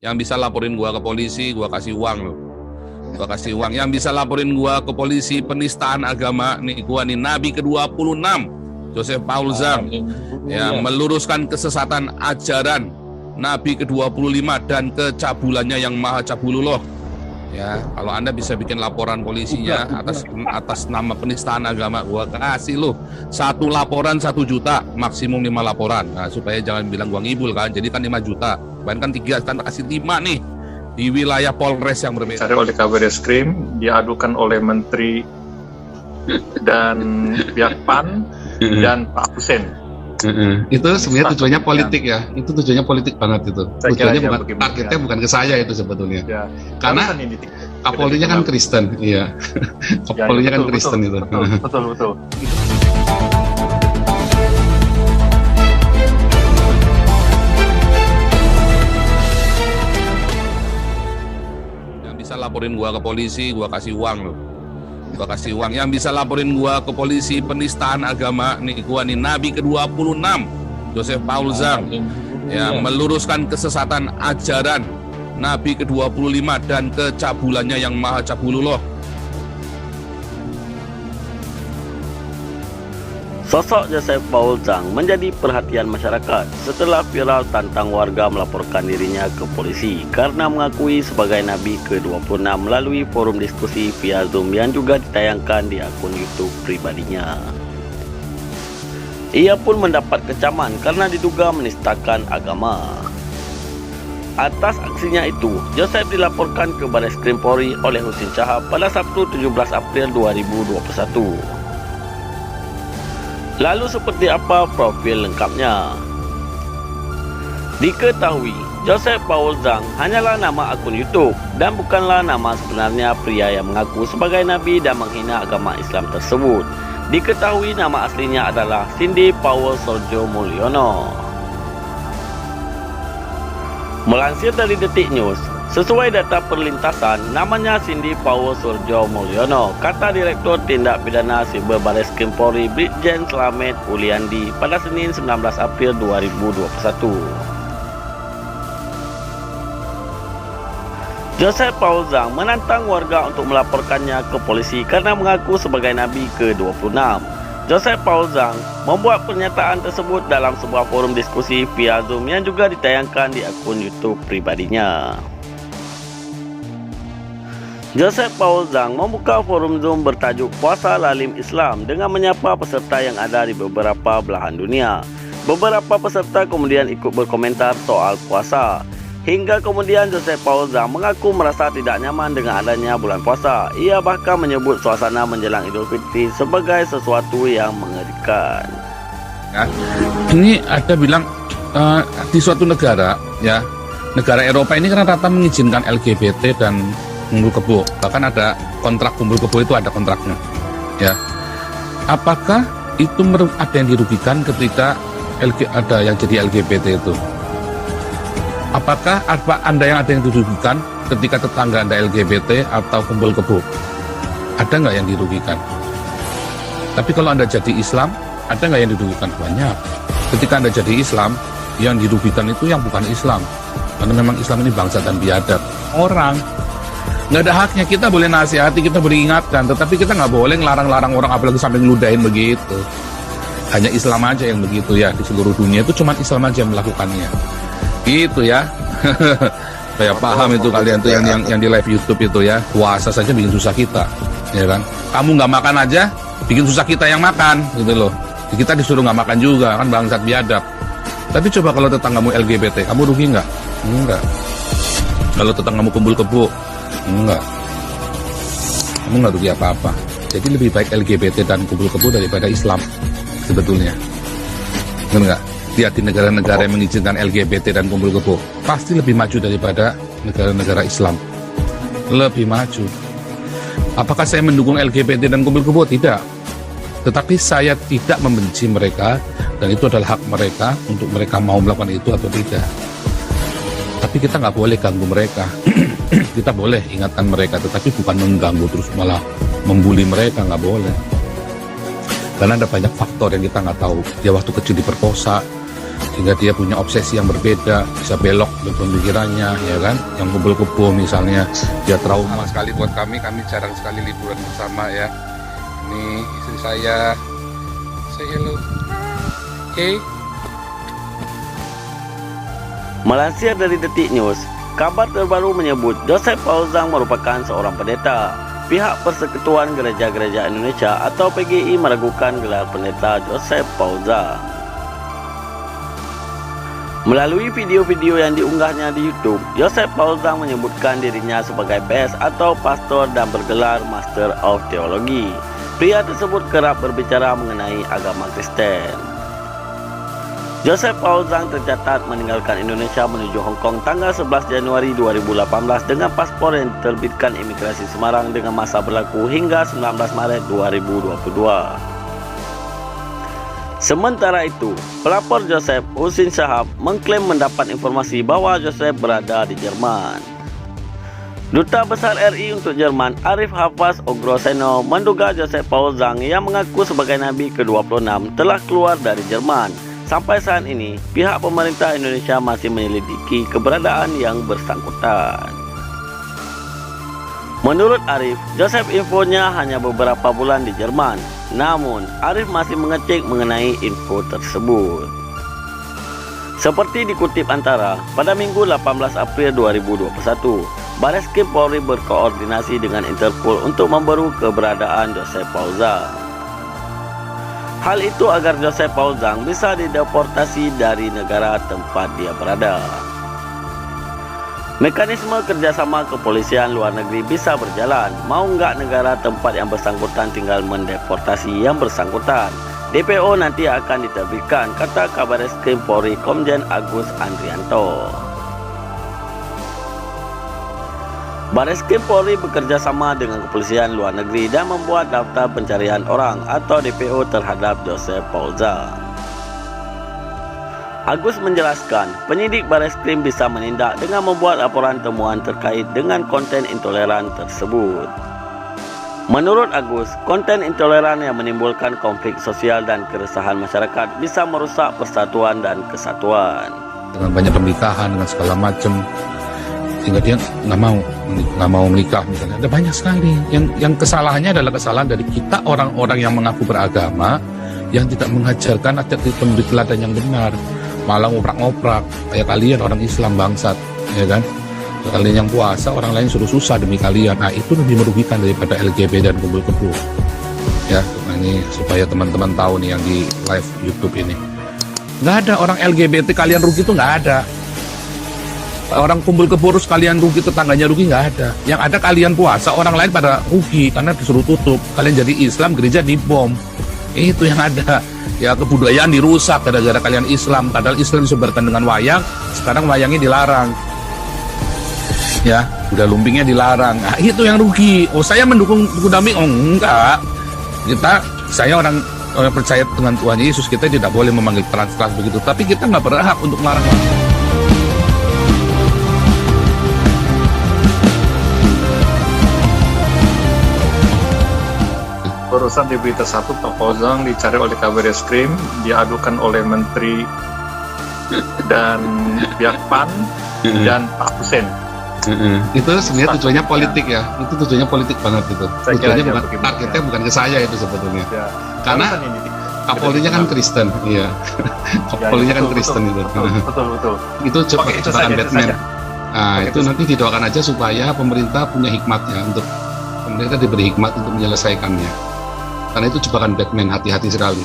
Yang bisa laporin gua ke polisi, gua kasih uang loh. Gua kasih uang. Yang bisa laporin gua ke polisi penistaan agama, nih gua nih Nabi ke-26, Joseph Paul Zhang, yang meluruskan kesesatan ajaran Nabi ke-25 dan kecabulannya yang maha cabulullah. Ya, kalau Anda bisa bikin laporan polisinya atas nama penistaan agama, gua kasih lo 1 laporan 1 juta, maksimum 5 laporan. Nah, supaya jangan bilang gua ngibul kan. Jadi kan 5 juta. Bahkan 3 kan kasih 5 nih di wilayah Polres yang berbeda. Ada oleh Kabar Eskrim, diadukan oleh Menteri dan pihak PAN dan Pak Hussein. Itu sebenarnya tujuannya politik ya. Itu tujuannya politik banget itu. Tujuannya bukan, targetnya bukan ke saya itu sebetulnya. Ya. Karena Kapolrinya kan Kristen, iya. Kapolrinya kan Kristen itu. Betul. Yang bisa laporin gua ke polisi, gua kasih uang loh. Gua kasih uang. Yang bisa laporin gua ke polisi penistaan agama, nih gua nih Nabi ke-26, Joseph Paul Zhang, yang meluruskan kesesatan ajaran Nabi ke-25 dan kecabulannya yang maha cabulullah. Sosok Joseph Paul Zhang menjadi perhatian masyarakat setelah viral tantang warga melaporkan dirinya ke polisi karena mengakui sebagai Nabi ke-26 melalui forum diskusi via Zoom yang juga ditayangkan di akun YouTube pribadinya. Ia pun mendapat kecaman karena diduga menistakan agama. Atas aksinya itu, Joseph dilaporkan ke Barreskrim Polri oleh Husin Shahab pada Sabtu 17 April 2021. Lalu seperti apa profil lengkapnya? Diketahui, Joseph Paul Zhang hanyalah nama akun YouTube dan bukanlah nama sebenarnya pria yang mengaku sebagai Nabi dan menghina agama Islam tersebut. Diketahui nama aslinya adalah Cindy Paul Sorjo Mulyono. Melansir dari Detik News, sesuai data perlintasan, namanya Cindy Paul Sorjo Mulyono, kata Direktur Tindak Pidana Siber Barreskrim Polri Brigjen Slamet Uliandi pada Senin 19 April 2021. Joseph Paul Zhang menantang warga untuk melaporkannya ke polisi karena mengaku sebagai Nabi ke-26. Joseph Paul Zhang membuat pernyataan tersebut dalam sebuah forum diskusi via Zoom yang juga ditayangkan di akun YouTube pribadinya. Joseph Paul Zhang membuka forum Zoom bertajuk Puasa Lalim Islam dengan menyapa peserta yang ada di beberapa belahan dunia. Beberapa peserta kemudian ikut berkomentar soal puasa. Hingga kemudian Joseph Paul Zhang mengaku merasa tidak nyaman dengan adanya bulan puasa. Ia bahkan menyebut suasana menjelang Idul Fitri sebagai sesuatu yang mengerikan. Ya, ini ada bilang di suatu negara, ya, negara Eropa ini karena rata mengizinkan LGBT dan kumpul kebo. Bahkan ada kontrak kumpul kebo, itu ada kontraknya. Ya, apakah itu ada yang dirugikan ketika ada yang jadi LGBT itu? Apakah Anda yang ada yang dirugikan ketika tetangga Anda LGBT atau kumpul kebo? Ada nggak yang dirugikan? Tapi kalau Anda jadi Islam, ada nggak yang dirugikan? Banyak. Ketika Anda jadi Islam, yang dirugikan itu yang bukan Islam. Karena memang Islam ini bangsa dan biadab. Orang nggak ada haknya. Kita boleh nasihati, kita boleh ingatkan, tetapi kita nggak boleh ngelarang-larang orang, apalagi sampai ngeludahin begitu. Hanya Islam aja yang begitu ya, di seluruh dunia itu cuma Islam aja yang melakukannya. Gitu ya. Saya paham itu kalian tuh yang di live YouTube itu ya, puasa saja bikin susah kita, ya kan? Kamu nggak makan aja bikin susah kita yang makan, gitu loh. Kita disuruh nggak makan juga, kan bangsat biadab. Tapi coba kalau tetanggamu LGBT, kamu rugi nggak? Enggak. Kalau tetanggamu kumpul kebo, enggak. Kamu nggak rugi apa-apa. Jadi lebih baik LGBT dan kumpul kebo daripada Islam sebetulnya. Benar nggak? Lihat di negara-negara yang mengizinkan LGBT dan kumpul kebo, pasti lebih maju daripada negara-negara Islam. Lebih maju. Apakah saya mendukung LGBT dan kumpul kebo? Tidak. Tetapi saya tidak membenci mereka, dan itu adalah hak mereka untuk mereka mau melakukan itu atau tidak. Tapi kita nggak boleh ganggu mereka. Kita boleh ingatkan mereka, tetapi bukan mengganggu terus malah membuli mereka, nggak boleh. Karena ada banyak faktor yang kita nggak tahu. Dia waktu kecil diperkosa, sehingga dia punya obsesi yang berbeda, bisa belok pemikirannya, ya kan, yang kumpul kebo misalnya, dia trauma sekali buat kami jarang sekali liburan bersama ya. Ini istri saya, say hello, oke. Melansir dari Detik News, kabar terbaru menyebut Joseph Paul Zhang merupakan seorang pendeta. Pihak Persekutuan Gereja-Gereja Indonesia atau PGI meragukan gelar pendeta Joseph Paul Zhang. Melalui video-video yang diunggahnya di YouTube, Joseph Paul Zhang menyebutkan dirinya sebagai PS atau pastor dan bergelar Master of Theology. Pria tersebut kerap berbicara mengenai agama Kristen. Joseph Paul Zhang tercatat meninggalkan Indonesia menuju Hong Kong tanggal 11 Januari 2018 dengan paspor yang diterbitkan Imigrasi Semarang dengan masa berlaku hingga 19 Maret 2022. Sementara itu, pelapor Joseph, Husin Shahab, mengklaim mendapat informasi bahwa Joseph berada di Jerman. Duta Besar RI untuk Jerman, Arif Hafaz Ogroseno, menduga Joseph Paul Zhang yang mengaku sebagai Nabi ke-26 telah keluar dari Jerman. Sampai saat ini, pihak pemerintah Indonesia masih menyelidiki keberadaan yang bersangkutan. Menurut Arif, Joseph infonya hanya beberapa bulan di Jerman. Namun, Arif masih mengecek mengenai info tersebut. Seperti dikutip Antara, pada Minggu 18 April 2021, Bareskrim Polri berkoordinasi dengan Interpol untuk memburu keberadaan Joseph Paul Zhang. Hal itu agar Joseph Paul Zhang bisa dideportasi dari negara tempat dia berada. Mekanisme kerjasama kepolisian luar negeri bisa berjalan, mau nggak negara tempat yang bersangkutan tinggal mendeportasi yang bersangkutan. DPO nanti akan diterbitkan, kata Kabareskrim Polri Komjen Agus Andrianto. Bareskrim Polri bekerja sama dengan kepolisian luar negeri dan membuat daftar pencarian orang atau DPO terhadap Joseph Paul Zhang. Agus menjelaskan, penyidik Bareskrim bisa menindak dengan membuat laporan temuan terkait dengan konten intoleran tersebut. Menurut Agus, konten intoleran yang menimbulkan konflik sosial dan keresahan masyarakat bisa merusak persatuan dan kesatuan. Dengan banyak pernikahan, dengan segala macam, sehingga dia nggak mau menikah misalnya. Ada banyak sekali yang kesalahannya adalah kesalahan dari kita orang-orang yang mengaku beragama yang tidak mengajarkan ajaran pemberi teladan yang benar, malah ngoprak-ngoprak kayak kalian orang Islam bangsat, ya kan? Kalian yang puasa, orang lain suruh susah demi kalian. Nah, itu lebih merugikan daripada LGB dan kumpul kebo. Ya, ini supaya teman-teman tahu nih yang di live YouTube ini. Nggak ada orang LGBT kalian rugi itu nggak ada. Orang kumpul kebo kalian rugi, tetangganya rugi, nggak ada. Yang ada kalian puasa, orang lain pada rugi karena disuruh tutup. Kalian jadi Islam, gereja dibom. Itu yang ada. Ya, kebudayaan dirusak gara-gara kalian Islam. Padahal Islam disebarkan dengan wayang, sekarang wayangnya dilarang. Ya, udah lumpingnya dilarang. Nah, itu yang rugi. Oh, saya mendukung buku damai? Oh, enggak. Saya orang percaya dengan Tuhan Yesus, kita tidak boleh memanggil trans begitu. Tapi kita nggak berhak untuk melarang. Barusan di berita 1, Pak Paul Zhang dicari oleh Kabareskrim, diadukan oleh Menteri dan pihak PAN dan Pak Hussein. Itu sebenarnya tujuannya politik ya. Itu tujuannya politik banget itu. Tujuannya bukan, targetnya bukan ke saya itu sebetulnya. Ya. Karena Kapolrinya kan Kristen, iya. Kapolrinya kan Kristen itu. Betul. Itu jebakan Batman. Nah, itu nanti didoakan aja supaya pemerintah punya hikmatnya, untuk pemerintah diberi hikmat untuk menyelesaikannya. Karena itu jebakan Batman, hati-hati sekali.